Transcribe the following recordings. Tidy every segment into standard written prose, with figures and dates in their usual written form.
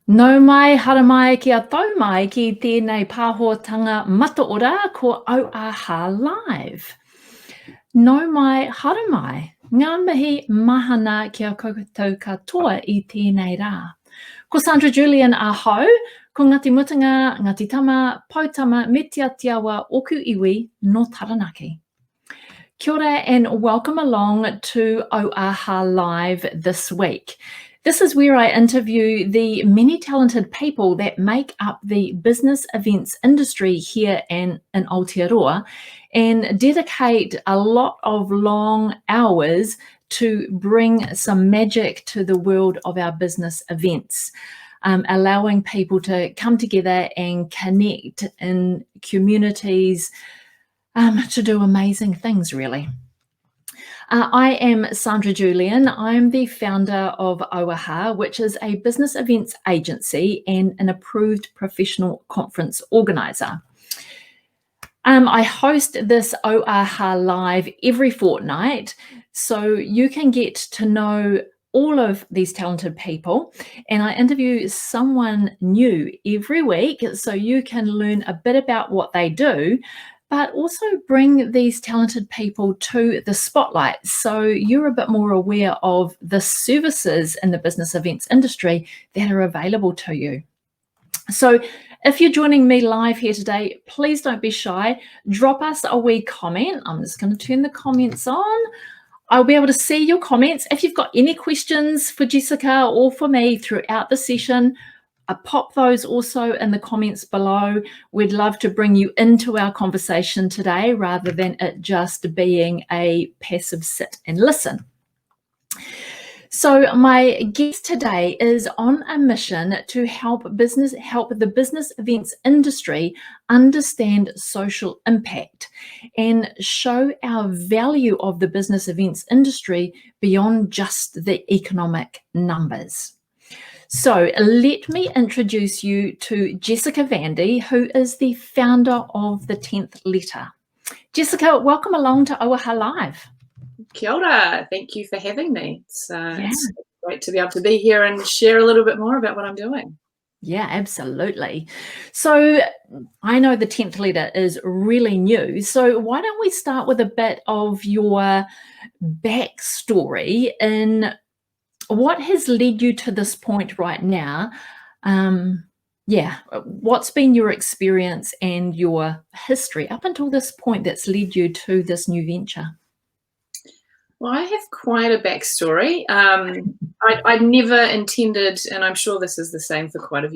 Nau mai, hara mai, kia tau mai ki tēnei pāhotanga mataora ko Auaha Live. Nau mai, hara mai, ngā mihi mahana kia koutou katoa I tēnei rā. Ko Sandra Julian aho, ko Ngati Mutunga, Ngati Tama, Pautama, me te atiawa oku iwi no Taranaki. Kia ora and welcome along to Auaha Live this week. This is where I interview the many talented people that make up the business events industry here in Aotearoa and dedicate a lot of long hours to bring some magic to the world of our business events, allowing people to come together and connect in communities to do amazing things, really. I am Sandra Julian. I'm the founder of Auaha, which is a business events agency and an approved professional conference organizer. I host this Auaha Live every fortnight, so you can get to know all of these talented people, and I interview someone new every week so you can learn a bit about what they do, but also bring these talented people to the spotlight so you're a bit more aware of the services in the business events industry that are available to you. So if you're joining me live here today, please don't be shy. Drop us a wee comment. I'm just going to turn the comments on. I'll be able to see your comments. If you've got any questions for Jessica or for me throughout the session, pop those also in the comments below. We'd love to bring you into our conversation today rather than it just being a passive sit and listen. So my guest today is on a mission to help the business events industry understand social impact and show our value of the business events industry beyond just the economic numbers. So let me introduce you to Jessica Vandy, who is the founder of the 10th Letter. Jessica, welcome along to Auaha Live. Kia ora. Thank you for having me. It's great to be able to be here and share a little bit more about what I'm doing. Yeah, absolutely. So I know the 10th Letter is really new. So why don't we start with a bit of your backstory in what has led you to this point right now? What's been your experience and your history up until this point that's led you to this new venture? Well, I have quite a backstory. I never intended, and I'm sure this is the same for quite a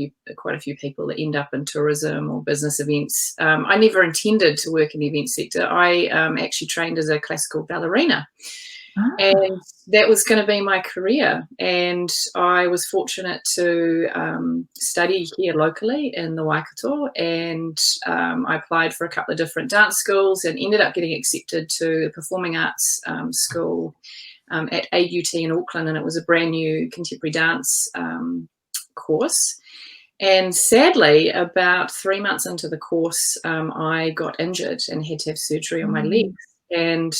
few people that end up in tourism or business events. I never intended to work in the event sector. I actually trained as a classical ballerina. And that was going to be my career. And I was fortunate to study here locally in the Waikato. And I applied for a couple of different dance schools and ended up getting accepted to the Performing Arts School at AUT in Auckland. And it was a brand new contemporary dance course. And sadly, about 3 months into the course, I got injured and had to have surgery on my legs. And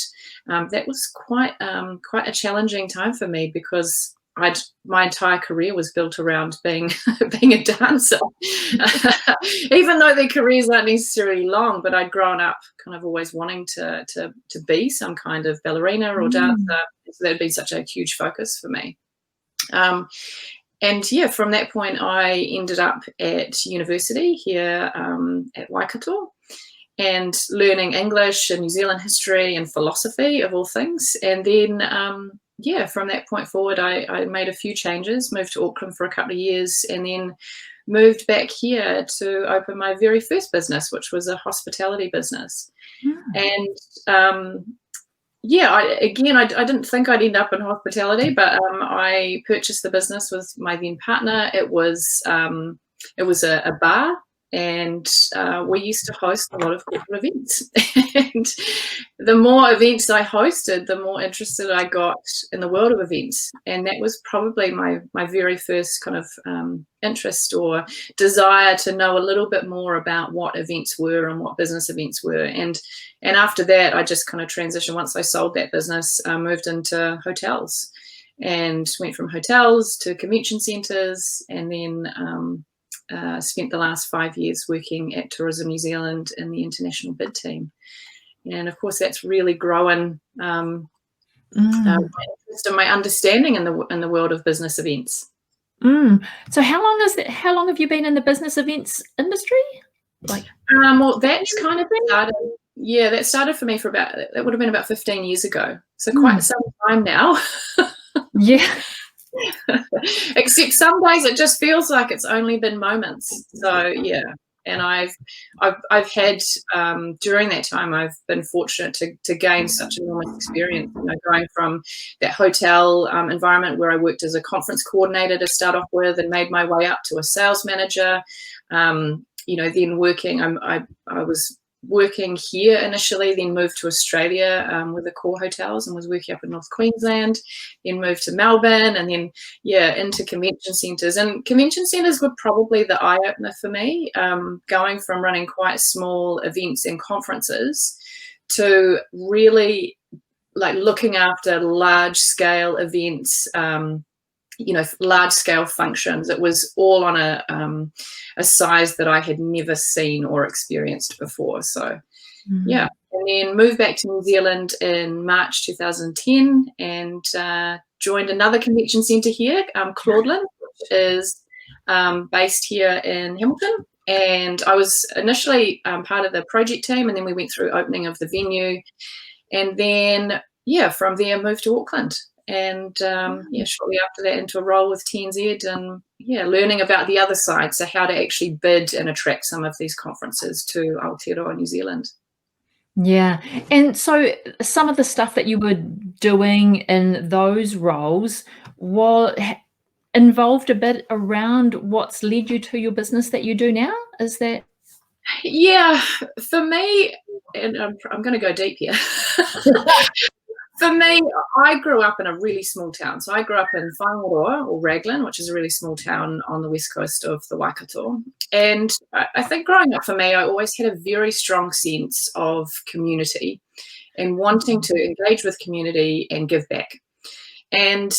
that was quite a challenging time for me because my entire career was built around being a dancer. Even though their careers aren't necessarily long, but I'd grown up kind of always wanting to be some kind of ballerina or dancer. So that'd been such a huge focus for me. And yeah, from that point, I ended up at university here at Waikato, and learning English and New Zealand history and philosophy of all things. And then, from that point forward, I made a few changes, moved to Auckland for a couple of years, and then moved back here to open my very first business, which was a hospitality business. And I didn't think I'd end up in hospitality, but I purchased the business with my then partner. It was a bar. And we used to host a lot of corporate events. And the more events I hosted, the more interested I got in the world of events. And that was probably my very first kind of interest or desire to know a little bit more about what events were and what business events were. And after that, I just kind of transitioned. Once I sold that business, moved into hotels. and went from hotels to convention centres, and then spent the last 5 years working at Tourism New Zealand in the international bid team. And of course, that's really grown my interest and my understanding in the world of business events. So how long have you been in the business events industry? Well, that's kind of started. Yeah, that started for me that would have been about 15 years ago. So quite some time now. Yeah. Except some days it just feels like it's only been moments. So yeah, and I've had during that time I've been fortunate to gain such enormous experience. Going from that hotel environment where I worked as a conference coordinator to start off with, and made my way up to a sales manager. Then working. I was working here initially, then moved to Australia with the Core Hotels and was working up in North Queensland, then moved to Melbourne, and then into convention centres. And convention centres were probably the eye-opener for me, going from running quite small events and conferences to really looking after large-scale events, large-scale functions. It was all on a size that I had never seen or experienced before. So, and then moved back to New Zealand in March 2010 and joined another convention centre here, Claudeland, which is based here in Hamilton. And I was initially part of the project team, and then we went through opening of the venue. And then, from there moved to Auckland. And shortly after that into a role with TNZ, and learning about the other side, so how to actually bid and attract some of these conferences to Aotearoa, New Zealand. Yeah, and so some of the stuff that you were doing in those roles involved a bit around what's led you to your business that you do now? Is that? Yeah, for me, and I'm going to go deep here. For me, I grew up in a really small town. So I grew up in Whangaroa, or Raglan, which is a really small town on the west coast of the Waikato. And I think growing up for me, I always had a very strong sense of community and wanting to engage with community and give back. And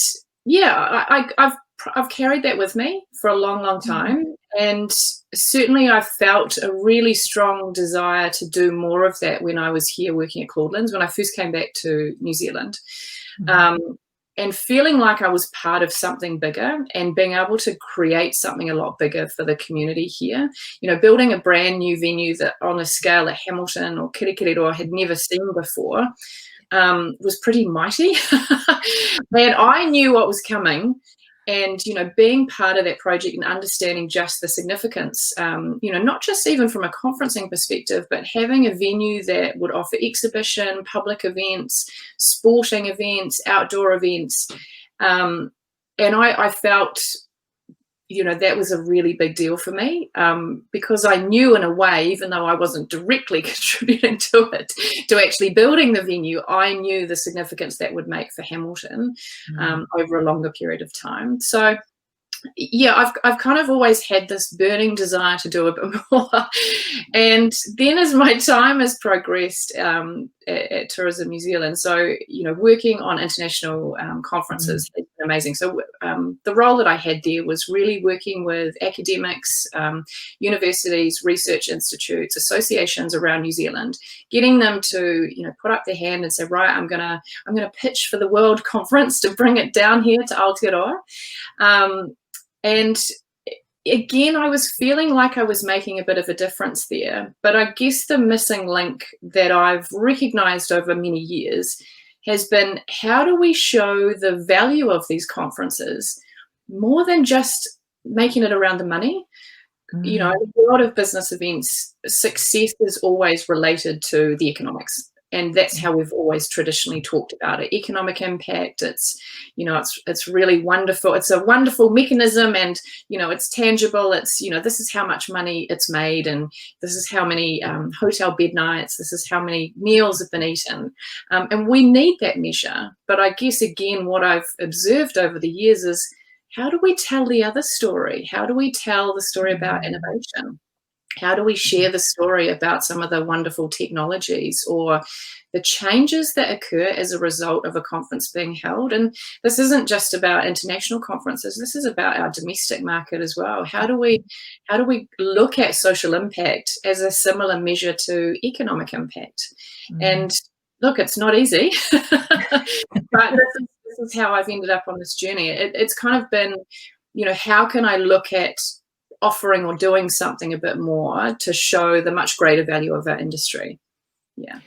I've carried that with me for a long, long time. And certainly I felt a really strong desire to do more of that when I was here working at Claudelands, when I first came back to New Zealand. And feeling like I was part of something bigger and being able to create something a lot bigger for the community here. Building a brand new venue that on a scale that Hamilton or Kōrero had never seen before was pretty mighty. And I knew what was coming. And, being part of that project and understanding just the significance, not just even from a conferencing perspective, but having a venue that would offer exhibition, public events, sporting events, outdoor events. And I felt, that was a really big deal for me, because I knew in a way, even though I wasn't directly contributing to it, to actually building the venue, I knew the significance that would make for Hamilton over a longer period of time. So, I've kind of always had this burning desire to do a bit more. And then as my time has progressed at Tourism New Zealand, so, working on international conferences has been amazing. So the role that I had there was really working with academics, universities, research institutes, associations around New Zealand, getting them to, put up their hand and say, right, I'm gonna pitch for the World Conference to bring it down here to Aotearoa. And again, I was feeling like I was making a bit of a difference there. But I guess the missing link that I've recognised over many years has been, how do we show the value of these conferences more than just making it around the money? A lot of business events, success is always related to the economics. And that's how we've always traditionally talked about it. Economic impact, it's really wonderful. It's a wonderful mechanism, and, it's tangible. It's, this is how much money it's made, and this is how many hotel bed nights, this is how many meals have been eaten. And we need that measure. But I guess, again, what I've observed over the years is, how do we tell the other story? How do we tell the story about innovation? How do we share the story about some of the wonderful technologies, or the changes that occur as a result of a conference being held. And this isn't just about international conferences, this is about our domestic market as well. How do we look at social impact as a similar measure to economic impact? And look, it's not easy, but this is how I've ended up on this journey. It's kind of been, how can I look at offering or doing something a bit more to show the much greater value of our industry? Yeah.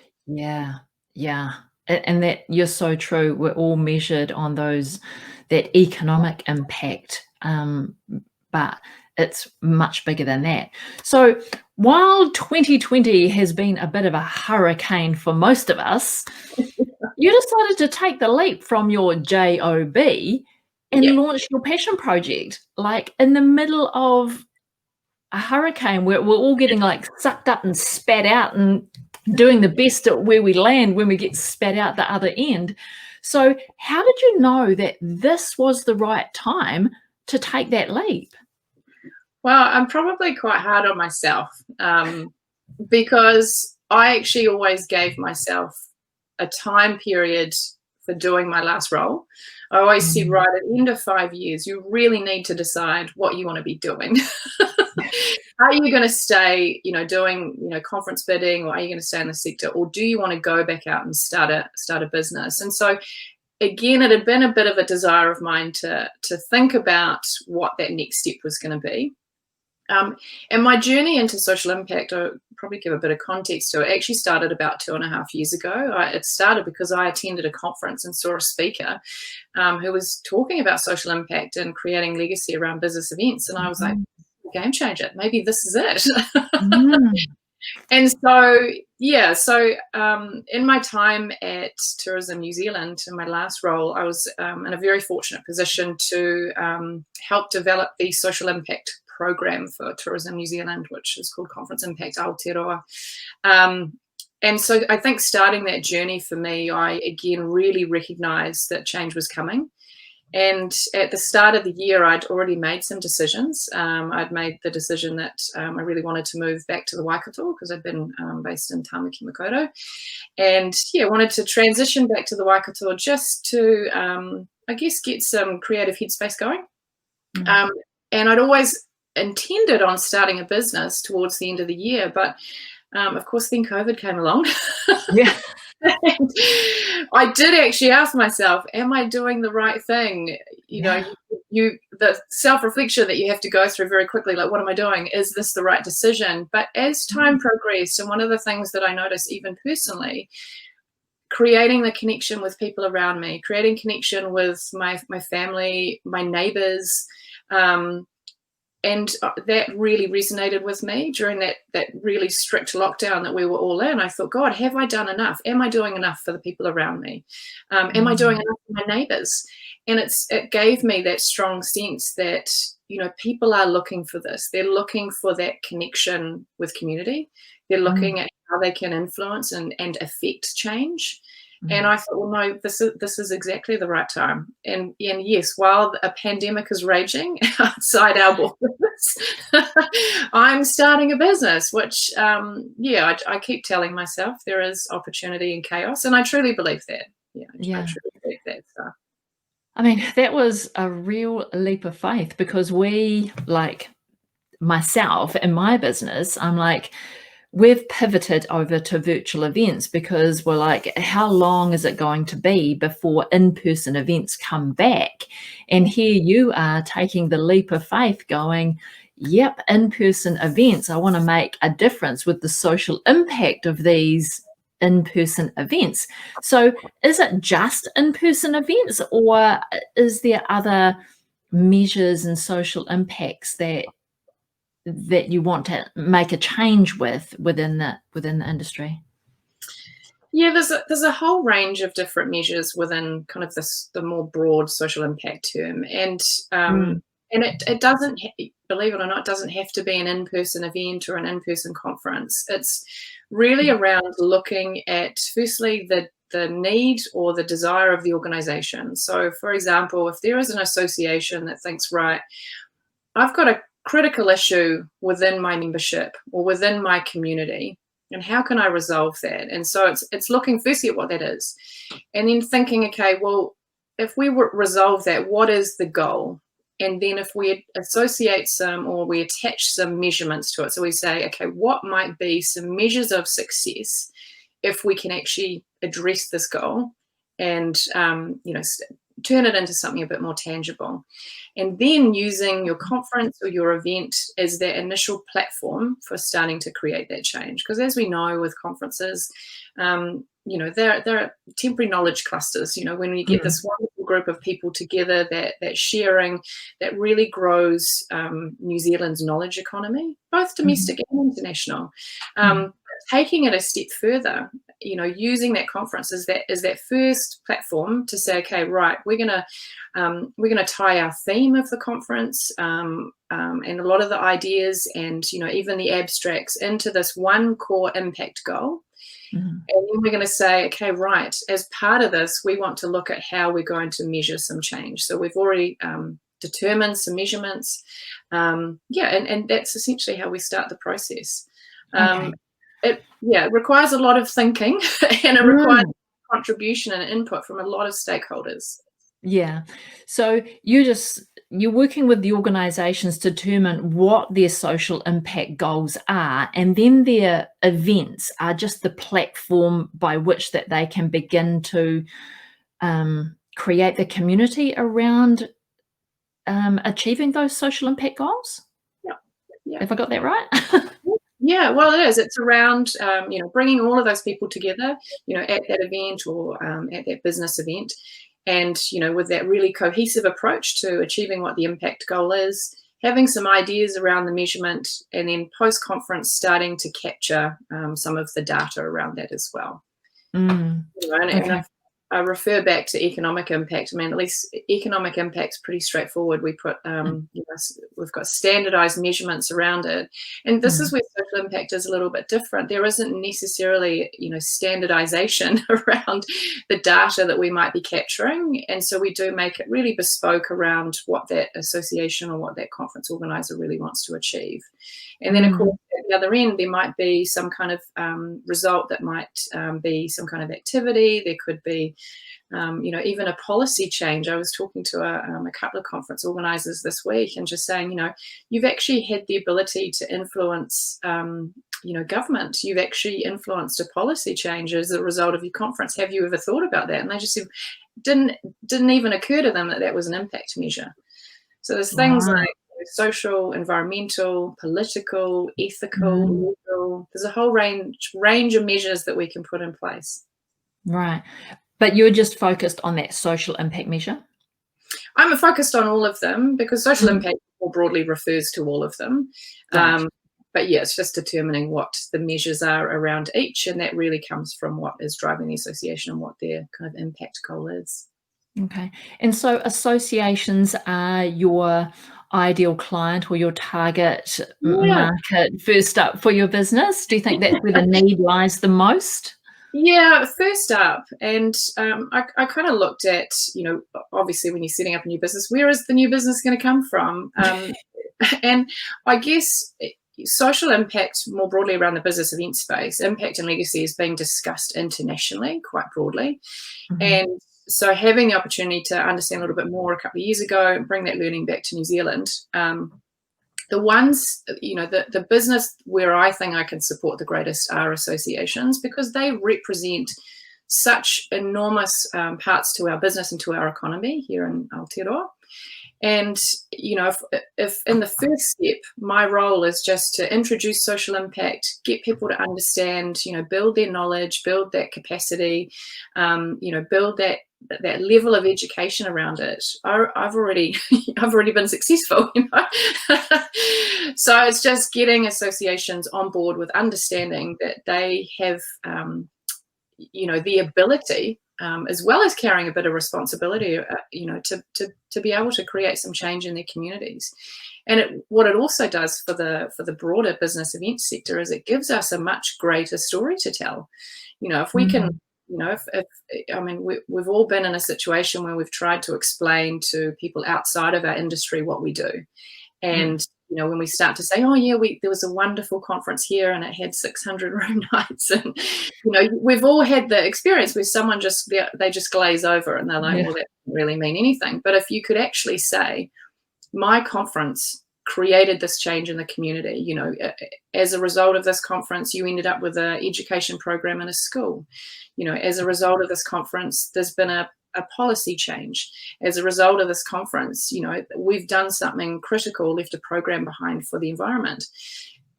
And that you're so true. We're all measured on that economic impact, but it's much bigger than that. So while 2020 has been a bit of a hurricane for most of us, you decided to take the leap from your job and launch your passion project, like in the middle of a hurricane where we're all getting like sucked up and spat out and doing the best at where we land when we get spat out the other end. So how did you know that this was the right time to take that leap? Well, I'm probably quite hard on myself because I actually always gave myself a time period for doing my last role. I always said, right, at the end of 5 years, you really need to decide what you want to be doing. Are you going to stay, doing, conference bidding, or are you going to stay in the sector, or do you want to go back out and start a business? And so, again, it had been a bit of a desire of mine to think about what that next step was going to be. And my journey into social impact, I'll probably give a bit of context to it, actually started about 2.5 years ago. It started because I attended a conference and saw a speaker who was talking about social impact and creating legacy around business events. And I was like, game changer, maybe this is it. And so, in my time at Tourism New Zealand, in my last role, I was in a very fortunate position to help develop the social impact program for Tourism New Zealand, which is called Conference Impact Aotearoa. And so I think starting that journey for me, I again really recognised that change was coming. And at the start of the year, I'd already made some decisions. I'd made the decision that I really wanted to move back to the Waikato because I'd been based in Tamaki Makaurau. And wanted to transition back to the Waikato just to, I guess, get some creative headspace going. And I'd always intended on starting a business towards the end of the year, but of course then COVID came along. And I did actually ask myself, am I doing the right thing? The self-reflection that you have to go through very quickly, like, what am I doing? Is this the right decision? But as time progressed, and one of the things that I noticed even personally, creating the connection with people around me, creating connection with my family, my neighbors, and that really resonated with me during that really strict lockdown that we were all in. I thought, God, have I done enough? Am I doing enough for the people around me? Am I doing enough for my neighbours? And it gave me that strong sense that, people are looking for this. They're looking for that connection with community. They're looking at how they can influence and affect change. And I thought, well, no, this is exactly the right time. And yes, while a pandemic is raging outside our borders, I'm starting a business, which, I keep telling myself there is opportunity in chaos. And I truly believe that. I truly believe that. So. I mean, that was a real leap of faith because we, like myself and my business, I'm like, we've pivoted over to virtual events because we're like, how long is it going to be before in-person events come back? And here you are taking the leap of faith going, yep, in-person events. I want to make a difference with the social impact of these in-person events. So is it just in-person events, or is there other measures and social impacts that you want to make a change within the industry? Yeah, there's a whole range of different measures within kind of the more broad social impact term, and it doesn't, believe it or not, it doesn't have to be an in-person event or an in-person conference. It's really around looking at, firstly, the need or the desire of the organization. So, for example, if there is an association that thinks, right, I've got a critical issue within my membership or within my community, and how can I resolve that? And so it's looking firstly at what that is, and then thinking, okay, well, if we resolve that, what is the goal? And then if we associate some, or we attach some measurements to it, so we say, okay, what might be some measures of success if we can actually address this goal and turn it into something a bit more tangible. And then using your conference or your event as that initial platform for starting to create that change. Because as we know with conferences, there are temporary knowledge clusters. When you get this wonderful group of people together, that sharing, that really grows New Zealand's knowledge economy, both domestic and international. Taking it a step further, using that conference as that first platform to say, okay, right, we're gonna tie our theme of the conference and a lot of the ideas and even the abstracts into this one core impact goal. And then we're going to say, okay, right, as part of this, we want to look at how we're going to measure some change. So we've already determined some measurements. And that's essentially how we start the process. Okay. It requires a lot of thinking and it requires contribution and input from a lot of stakeholders. Yeah. So you're working with the organizations to determine what their social impact goals are, and then their events are just the platform by which that they can begin to create the community around achieving those social impact goals. Yeah. Have I got that right? Yeah, well, it is. It's around, bringing all of those people together, at that event or at that business event. And, with that really cohesive approach to achieving what the impact goal is, having some ideas around the measurement, and then post-conference starting to capture some of the data around that as well. Okay. I refer back to economic impact. I mean, at least economic impact's pretty straightforward. We put, we've got standardized measurements around it. And this is where social impact is a little bit different. There isn't necessarily, standardization around the data that we might be capturing. And so we do make it really bespoke around what that association or what that conference organizer really wants to achieve. And then, of course, at the other end, there might be some kind of result that might be some kind of activity. There could be, even a policy change. I was talking to a couple of conference organizers this week and just saying, you've actually had the ability to influence, government. You've actually influenced a policy change as a result of your conference. Have you ever thought about that? And they just said, didn't even occur to them that was an impact measure. So there's things like social, environmental, political, ethical, legal. There's a whole range of measures that we can put in place. Right. But you're just focused on that social impact measure? I'm focused on all of them because social impact more broadly refers to all of them. Right. But yeah, it's just determining what the measures are around each, and that really comes from what is driving the association and what their kind of impact goal is. Okay. And so associations are your ideal client or your target market first up for your business? Do you think that's where the need lies the most? Yeah, first up. And I kind of looked at, obviously when you're setting up a new business, where is the new business going to come from? And I guess social impact more broadly around the business event space, impact and legacy is being discussed internationally quite broadly. And so having the opportunity to understand a little bit more a couple of years ago and bring that learning back to New Zealand, the ones, the business where I think I can support the greatest are associations, because they represent such enormous parts to our business and to our economy here in Aotearoa. And, if in the first step, my role is just to introduce social impact, get people to understand, build their knowledge, build that capacity, build that level of education around it, I've already been successful. So it's just getting associations on board with understanding that they have, the ability, as well as carrying a bit of responsibility, to be able to create some change in their communities. And what it also does for the broader business event sector is it gives us a much greater story to tell. If we can, we've all been in a situation where we've tried to explain to people outside of our industry what we do. And when we start to say, oh yeah, there was a wonderful conference here and it had 600 room nights, and we've all had the experience where someone they just glaze over and they're like, Yeah. well, that doesn't really mean anything. But if you could actually say, my conference created this change in the community, as a result of this conference, you ended up with an education program in a school. As a result of this conference, there's been a policy change. As a result of this conference, we've done something critical, left a program behind for the environment.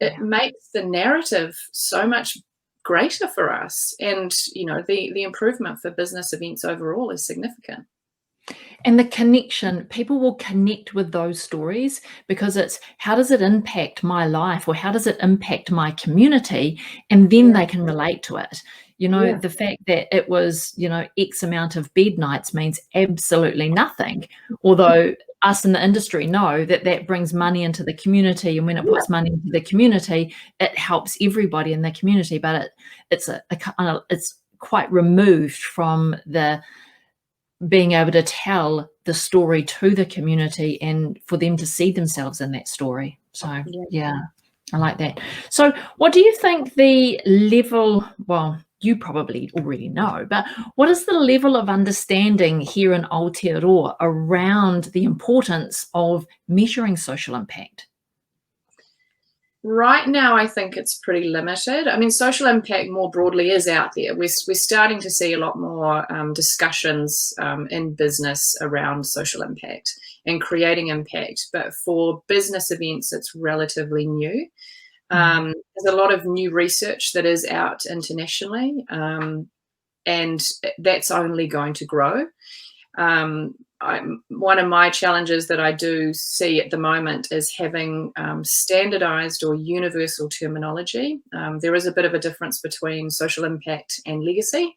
It makes the narrative so much greater for us, and the improvement for business events overall is significant. And the connection, people will connect with those stories because it's, how does it impact my life, or how does it impact my community? And then they can relate to it. The fact that it was, X amount of bed nights means absolutely nothing. Although us in the industry know that brings money into the community. And when it puts money into the community, it helps everybody in the community. But it's quite removed from the being able to tell the story to the community and for them to see themselves in that story. So yeah, I like that. So what do you think the level, well, you probably already know, but what is the level of understanding here in Aotearoa around the importance of measuring social impact? Right now, I think it's pretty limited. I mean, social impact more broadly is out there. We're starting to see a lot more discussions in business around social impact and creating impact. But for business events, it's relatively new. There's a lot of new research that is out internationally, and that's only going to grow. One of my challenges that I do see at the moment is having standardized or universal terminology. There is a bit of a difference between social impact and legacy.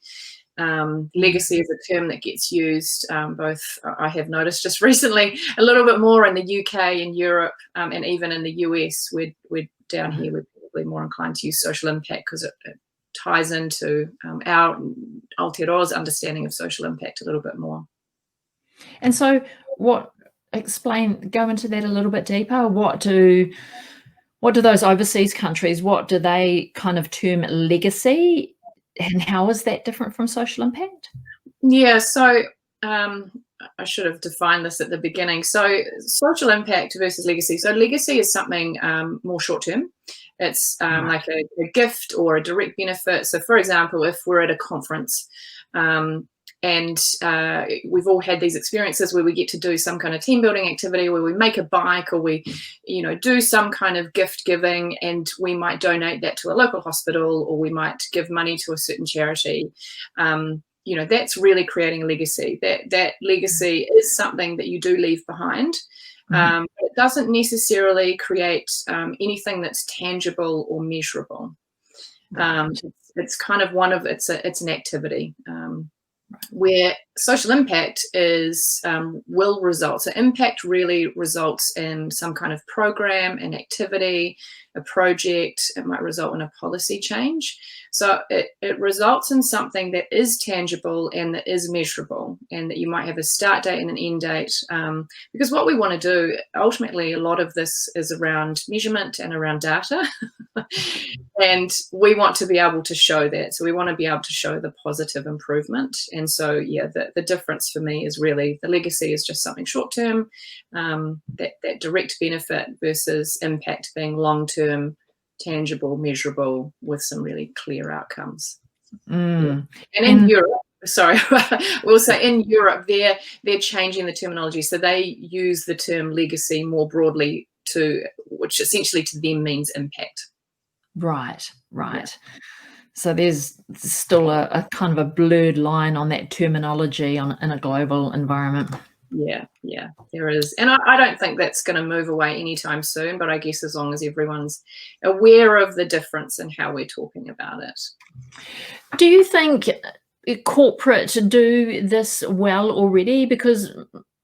Legacy is a term that gets used both, I have noticed just recently, a little bit more in the UK and Europe, and even in the US. We're down here, we're probably more inclined to use social impact because it ties into our Aotearoa's understanding of social impact a little bit more. And so go into that a little bit deeper. What do those overseas countries, what do they kind of term legacy, and how is that different from social impact? Yeah, so I should have defined this at the beginning. So social impact versus legacy. So legacy is something more short-term. It's like a gift or a direct benefit. So for example, if we're at a conference, and we've all had these experiences where we get to do some kind of team building activity where we make a bike, or we, do some kind of gift giving, and we might donate that to a local hospital, or we might give money to a certain charity. That's really creating a legacy. That legacy is something that you do leave behind. It doesn't necessarily create anything that's tangible or measurable. It's kind of it's an activity. Where social impact is will result. So impact really results in some kind of program, an activity, a project. It might result in a policy change. So it results in something that is tangible and that is measurable, and that you might have a start date and an end date. Because what we want to do, ultimately, a lot of this is around measurement and around data. And we want to be able to show that. So we want to be able to show the positive improvement. And so, yeah, the difference for me is really the legacy is just something short-term, that direct benefit, versus impact being long-term, tangible, measurable, with some really clear outcomes. And in Europe, sorry, we'll say in Europe, they're changing the terminology. So they use the term legacy more broadly, which essentially to them means impact. Right. Yeah. So there's still a kind of a blurred line on that terminology in a global environment. Yeah, there is. And I don't think that's going to move away anytime soon, but I guess as long as everyone's aware of the difference in how we're talking about it. Do you think corporate do this well already? Because,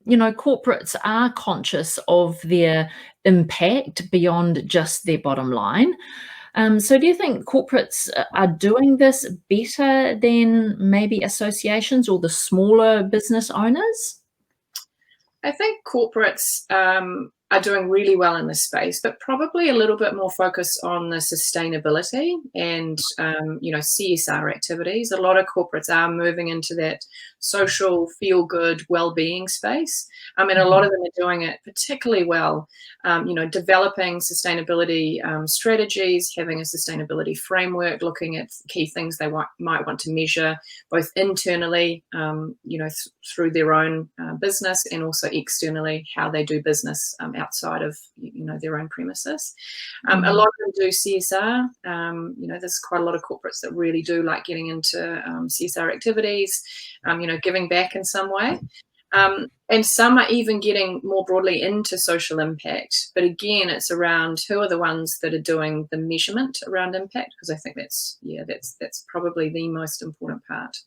corporates are conscious of their impact beyond just their bottom line. So do you think corporates are doing this better than maybe associations or the smaller business owners? I think corporates are doing really well in this space, but probably a little bit more focused on the sustainability and, CSR activities. A lot of corporates are moving into that social, feel-good, well-being space. And a lot of them are doing it particularly well, developing sustainability strategies, having a sustainability framework, looking at key things they might want to measure, both internally, through their own business, and also externally, how they do business outside of their own premises. A lot of them do CSR. There's quite a lot of corporates that really do like getting into CSR activities, giving back in some way. And some are even getting more broadly into social impact. But again, it's around who are the ones that are doing the measurement around impact, because I think that's probably the most important part.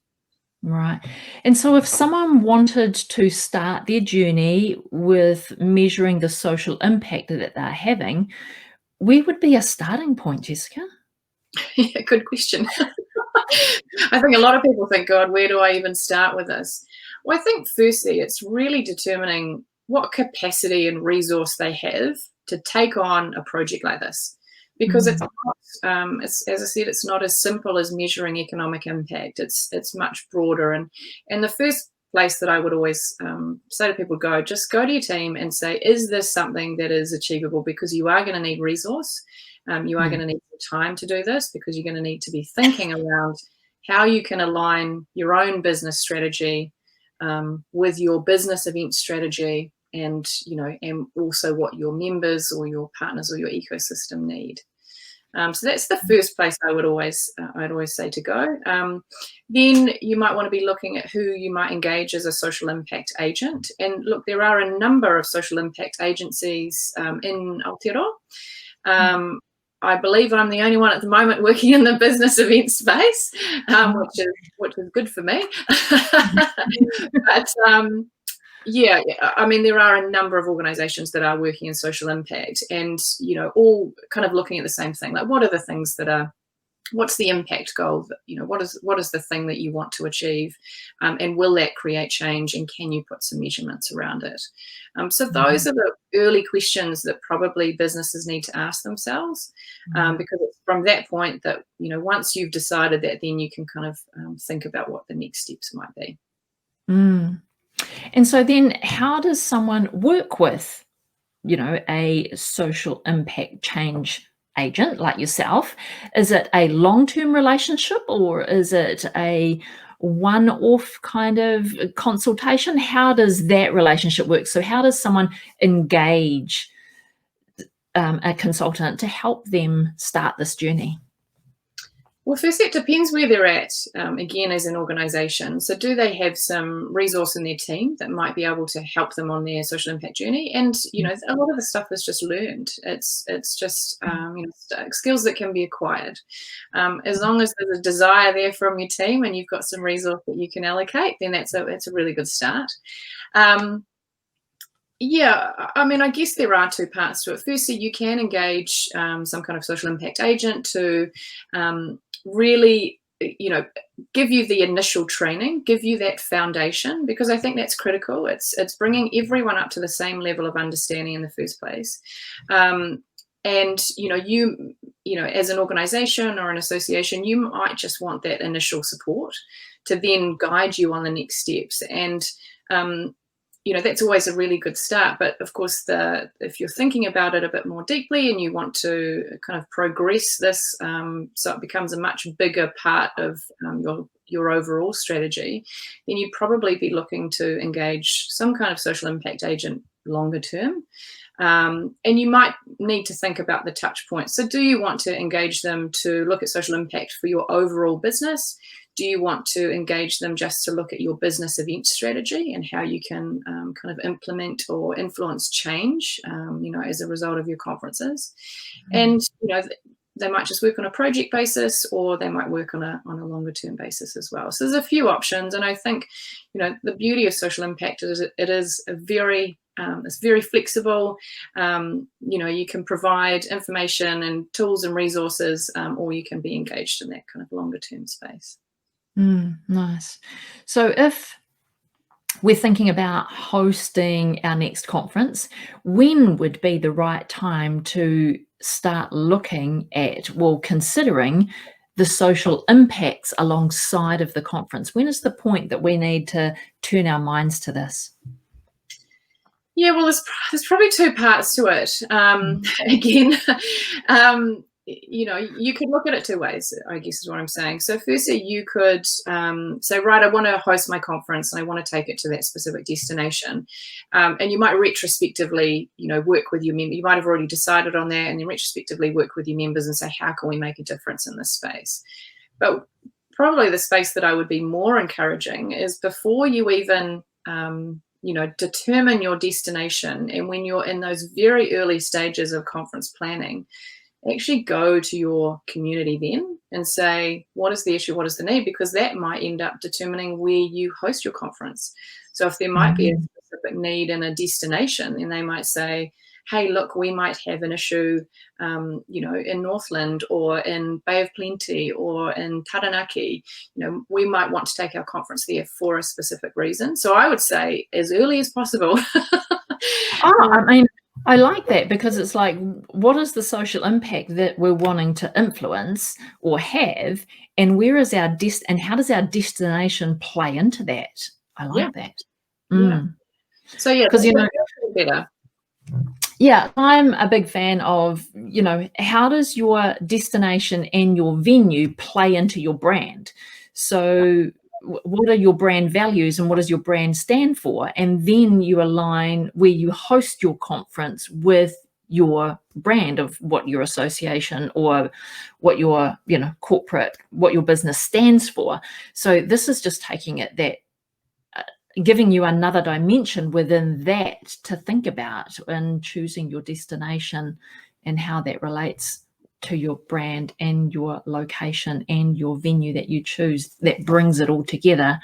Right. And so if someone wanted to start their journey with measuring the social impact that they're having, where would be a starting point, Jessica? Yeah, good question. I think a lot of people think, God, where do I even start with this? Well, I think firstly, it's really determining what capacity and resource they have to take on a project like this. Because it's not, as I said, it's not as simple as measuring economic impact. It's much broader. And the first place that I would always say to people, just go to your team and say, is this something that is achievable? Because you are going to need resource. You are going to need time to do this, because you're going to need to be thinking around how you can align your own business strategy with your business event strategy, and also what your members or your partners or your ecosystem need. So that's the first place I'd always say to go. Then you might want to be looking at who you might engage as a social impact agent. And look, there are a number of social impact agencies in Aotearoa. I believe I'm the only one at the moment working in the business event space, which is good for me. But there are a number of organisations that are working in social impact, and all kind of looking at the same thing. Like, what are the things what's the impact goal? What is the thing that you want to achieve, and will that create change? And can you put some measurements around it? So those are the early questions that probably businesses need to ask themselves, because it's from that point that once you've decided that, then you can kind of think about what the next steps might be. And so then, how does someone work with, a social impact change agent like yourself? Is it a long-term relationship, or is it a one-off kind of consultation? How does that relationship work? So how does someone engage a consultant to help them start this journey? Well, firstly, it depends where they're at, again, as an organisation. So do they have some resource in their team that might be able to help them on their social impact journey? And, a lot of the stuff is just learned. It's just, skills that can be acquired. As long as there's a desire there from your team and you've got some resource that you can allocate, then that's a really good start. I guess there are two parts to it. Firstly, you can engage some kind of social impact agent to really, give you the initial training, give you that foundation, because I think that's critical. It's bringing everyone up to the same level of understanding in the first place. And, as an organization or an association, you might just want that initial support to then guide you on the next steps. And, that's always a really good start. But of course, if you're thinking about it a bit more deeply and you want to kind of progress this, so it becomes a much bigger part of your overall strategy, then you'd probably be looking to engage some kind of social impact agent longer term. And you might need to think about the touch points. So do you want to engage them to look at social impact for your overall business? Do you want to engage them just to look at your business event strategy and how you can kind of implement or influence change, as a result of your conferences? And, they might just work on a project basis, or they might work on a longer term basis as well. So there's a few options. And I think, the beauty of social impact is it's very flexible. You can provide information and tools and resources, or you can be engaged in that kind of longer term space. Nice. So if we're thinking about hosting our next conference, when would be the right time to start looking at, well, considering the social impacts alongside of the conference? When is the point that we need to turn our minds to this? Yeah, well, there's probably two parts to it. Again, you could look at it two ways, I guess is what I'm saying. So firstly, you could say, right, I want to host my conference and I want to take it to that specific destination. And you might retrospectively, work with your members. You might have already decided on that, and then retrospectively work with your members and say, how can we make a difference in this space? But probably the space that I would be more encouraging is before you even determine your destination, and when you're in those very early stages of conference planning, actually go to your community then and say, what is the issue, what is the need? Because that might end up determining where you host your conference. So if there might be a specific need in a destination, then they might say, hey, look, we might have an issue, in Northland or in Bay of Plenty or in Taranaki. We might want to take our conference there for a specific reason. So I would say as early as possible. I like that, because it's like, what is the social impact that we're wanting to influence or have, and where is our and how does our destination play into that? I like that. Yeah. So yeah, because better. Yeah, I'm a big fan of, how does your destination and your venue play into your brand? So what are your brand values and what does your brand stand for? And then you align where you host your conference with your brand of what your association or what your, corporate, what your business stands for. So this is just taking it that, giving you another dimension within that to think about and choosing your destination and how that relates to your brand and your location and your venue that you choose, that brings it all together,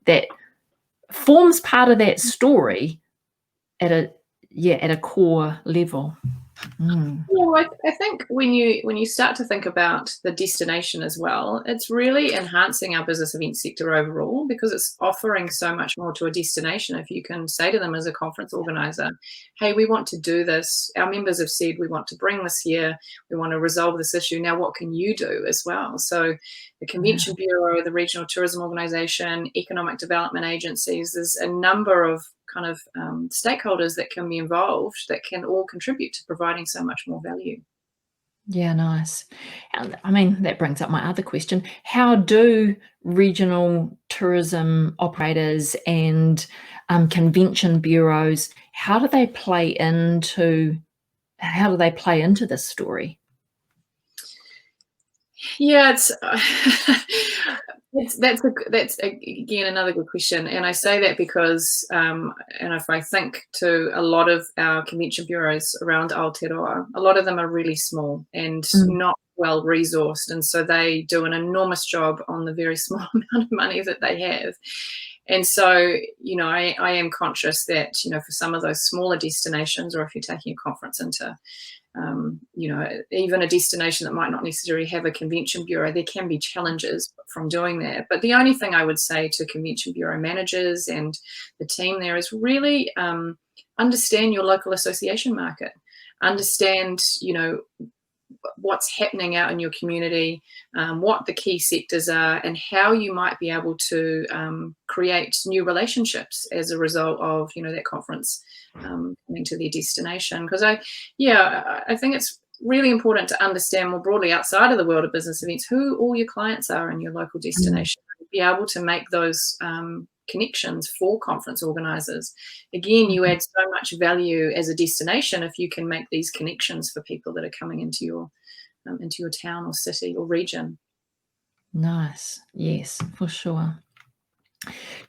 that forms part of that story at a core level. Well, I think when you start to think about the destination as well, it's really enhancing our business event sector overall, because it's offering so much more to a destination. If you can say to them as a conference organizer, hey, we want to do this. Our members have said we want to bring this here. We want to resolve this issue. Now, what can you do as well? So the Convention Bureau, the Regional Tourism Organisation, economic development agencies, there's a number of kind of stakeholders that can be involved that can all contribute to providing so much more value. Yeah, nice. I mean, that brings up my other question. How do regional tourism operators and convention bureaus, how do they play into this story? Yeah, that's again another good question, and I say that because, and if I think to a lot of our convention bureaus around Aotearoa, a lot of them are really small and not well resourced, and so they do an enormous job on the very small amount of money that they have. And so, I am conscious that, for some of those smaller destinations, or if you're taking a conference into even a destination that might not necessarily have a convention bureau, there can be challenges from doing that. But the only thing I would say to convention bureau managers and the team there is really understand your local association market, understand, what's happening out in your community, what the key sectors are, and how you might be able to create new relationships as a result of, that conference coming to their destination. Because I think it's really important to understand more broadly outside of the world of business events who all your clients are in your local destination, be able to make those connections for conference organizers. Again, you add so much value as a destination if you can make these connections for people that are coming into your town or city or region. Nice. Yes, for sure.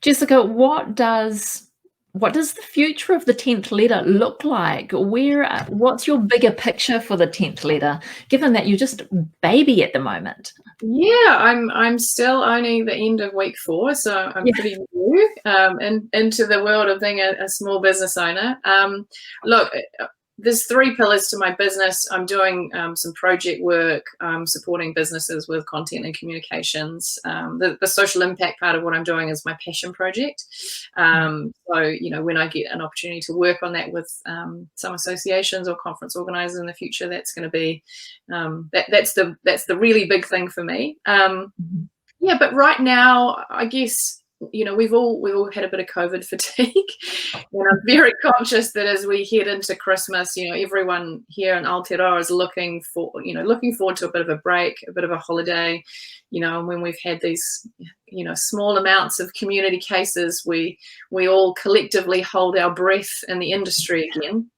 Jessica, what does the future of the 10th letter look like? What's your bigger picture for the 10th letter, given that you're just a baby at the moment? Yeah, I'm still only the end of week 4, so I'm pretty new into the world of being a small business owner. Look, there's three pillars to my business. I'm doing some project work, supporting businesses with content and communications. The social impact part of what I'm doing is my passion project. So, you know, when I get an opportunity to work on that with some associations or conference organizers in the future, that's going to be, that's the really big thing for me. Yeah, but right now, I guess, you know, we've all had a bit of COVID fatigue, and I'm very conscious that as we head into Christmas, you know, everyone here in Aotearoa is looking forward to a bit of a break, a bit of a holiday, you know. And when we've had these, you know, small amounts of community cases, we all collectively hold our breath in the industry again.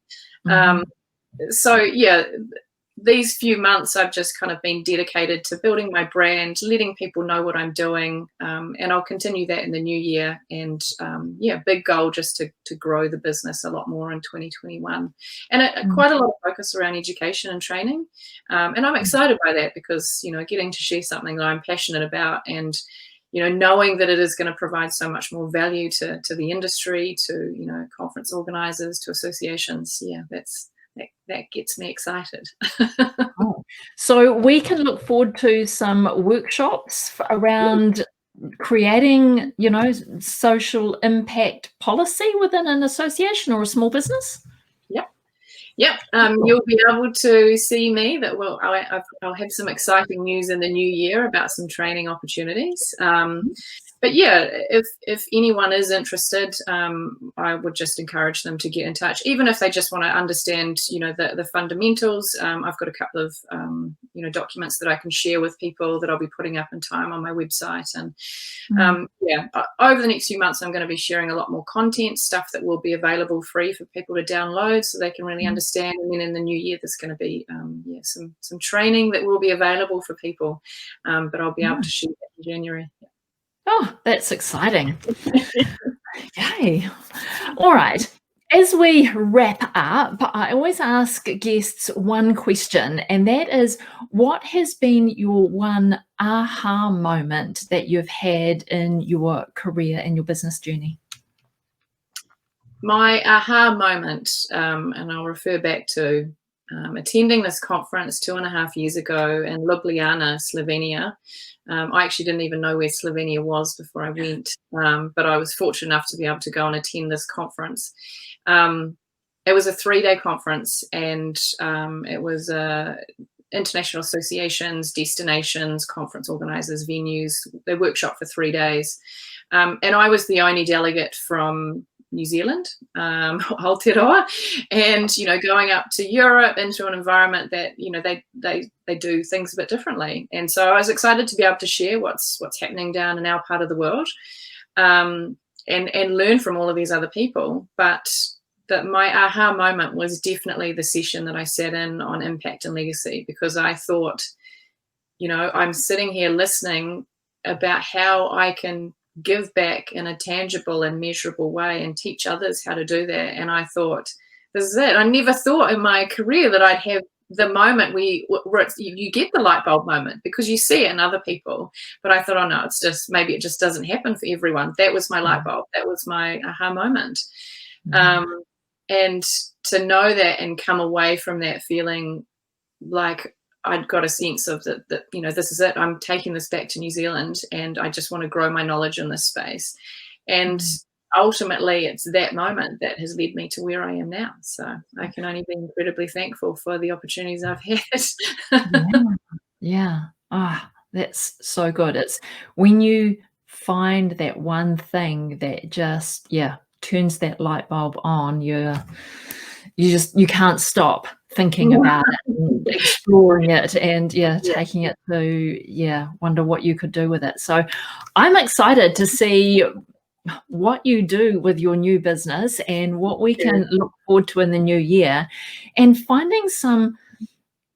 So yeah, these few months I've just kind of been dedicated to building my brand, letting people know what I'm doing, and I'll continue that in the new year. And yeah, big goal just to grow the business a lot more in 2021, and quite a lot of focus around education and training. And I'm excited by that because, you know, getting to share something that I'm passionate about, and, you know, knowing that it is going to provide so much more value to the industry, to, you know, conference organizers, to associations. Yeah, that gets me excited. So we can look forward to some workshops around creating, you know, social impact policy within an association or a small business. Yep. You'll be able to see me. I'll have some exciting news in the new year about some training opportunities. But yeah, if anyone is interested, I would just encourage them to get in touch, even if they just want to understand, you know, the fundamentals. I've got a couple of you know, documents that I can share with people that I'll be putting up in time on my website. And yeah, over the next few months, I'm going to be sharing a lot more content, stuff that will be available free for people to download so they can really understand. And then in the new year, there's going to be yeah, some training that will be available for people, but I'll be able to share that in January. Oh, that's exciting. Yay. All right. As we wrap up, I always ask guests one question, and that is, what has been your one aha moment that you've had in your career and your business journey? My aha moment, and I'll refer back to attending this conference 2.5 years ago in Ljubljana, Slovenia. I actually didn't even know where Slovenia was before I went, but I was fortunate enough to be able to go and attend this conference. It was a 3-day conference, and it was international associations, destinations, conference organizers, venues. They workshop for 3 days. And I was the only delegate from New Zealand, Aotearoa, and, you know, going up to Europe into an environment that, you know, they do things a bit differently. And so I was excited to be able to share what's happening down in our part of the world, and learn from all of these other people. But that my aha moment was definitely the session that I sat in on impact and legacy, because I thought, you know, I'm sitting here listening about how I can give back in a tangible and measurable way and teach others how to do that. And I thought, this is it. I never thought in my career that I'd have the moment where you get the light bulb moment, because you see it in other people. But I thought, oh no, it's just, maybe it just doesn't happen for everyone. That was my light bulb. That was my aha moment. And to know that and come away from that feeling like I'd got a sense of that, you know, this is it. I'm taking this back to New Zealand, and I just want to grow my knowledge in this space. And ultimately, it's that moment that has led me to where I am now. So I can only be incredibly thankful for the opportunities I've had. Yeah. Ah, that's so good. It's when you find that one thing that just, turns that light bulb on, you can't stop thinking about it and exploring it and taking it to wonder what you could do with it. So I'm excited to see what you do with your new business and what we can look forward to in the new year, and finding some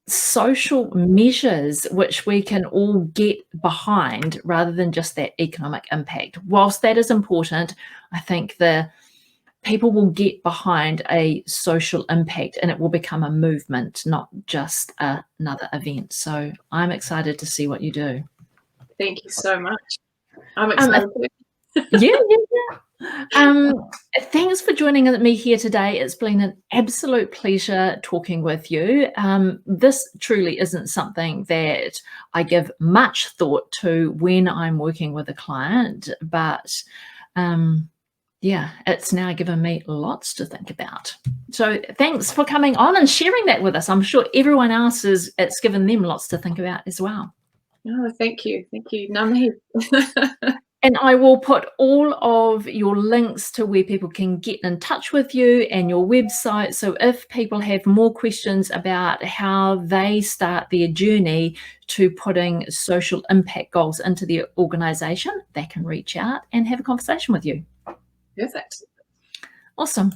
social measures which we can all get behind rather than just that economic impact. Whilst that is important, I think the people will get behind a social impact and it will become a movement, not just another event. So I'm excited to see what you do. Thank you so much. I'm excited. Yeah. Thanks for joining me here today. It's been an absolute pleasure talking with you. This truly isn't something that I give much thought to when I'm working with a client, but yeah, it's now given me lots to think about. So thanks for coming on and sharing that with us. I'm sure everyone else it's given them lots to think about as well. Oh, thank you. Thank you. Namahe. And I will put all of your links to where people can get in touch with you and your website. So if people have more questions about how they start their journey to putting social impact goals into their organization, they can reach out and have a conversation with you. Perfect. Awesome.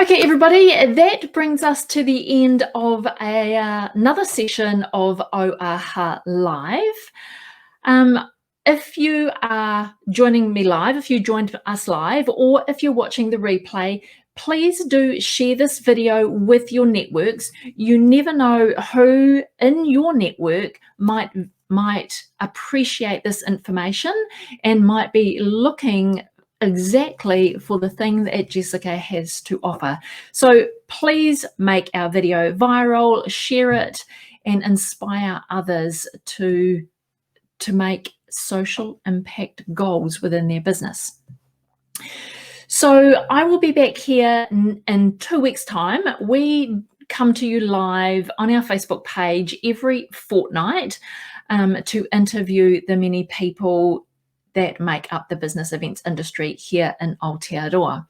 Okay, everybody, that brings us to the end of another session of Auaha Live. If you are joining me live, if you joined us live, or if you're watching the replay, please do share this video with your networks. You never know who in your network might appreciate this information and might be looking exactly for the thing that Jessica has to offer. So please make our video viral, share it, and inspire others to make social impact goals within their business. So I will be back here in 2 weeks' time. We come to you live on our Facebook page every fortnight to interview the many people that make up the business events industry here in Aotearoa.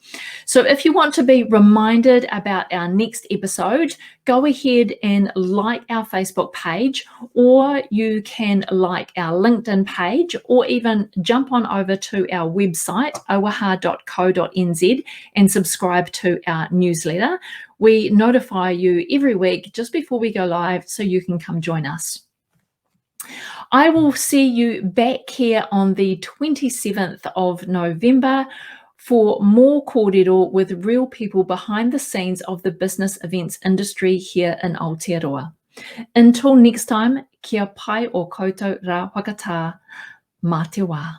So if you want to be reminded about our next episode, go ahead and like our Facebook page, or you can like our LinkedIn page, or even jump on over to our website, auaha.co.nz, and subscribe to our newsletter. We notify you every week just before we go live so you can come join us. I will see you back here on the 27th of November for more Kōrero with real people behind the scenes of the business events industry here in Aotearoa. Until next time, kia pai o koutou rā whakatā, mā te wā.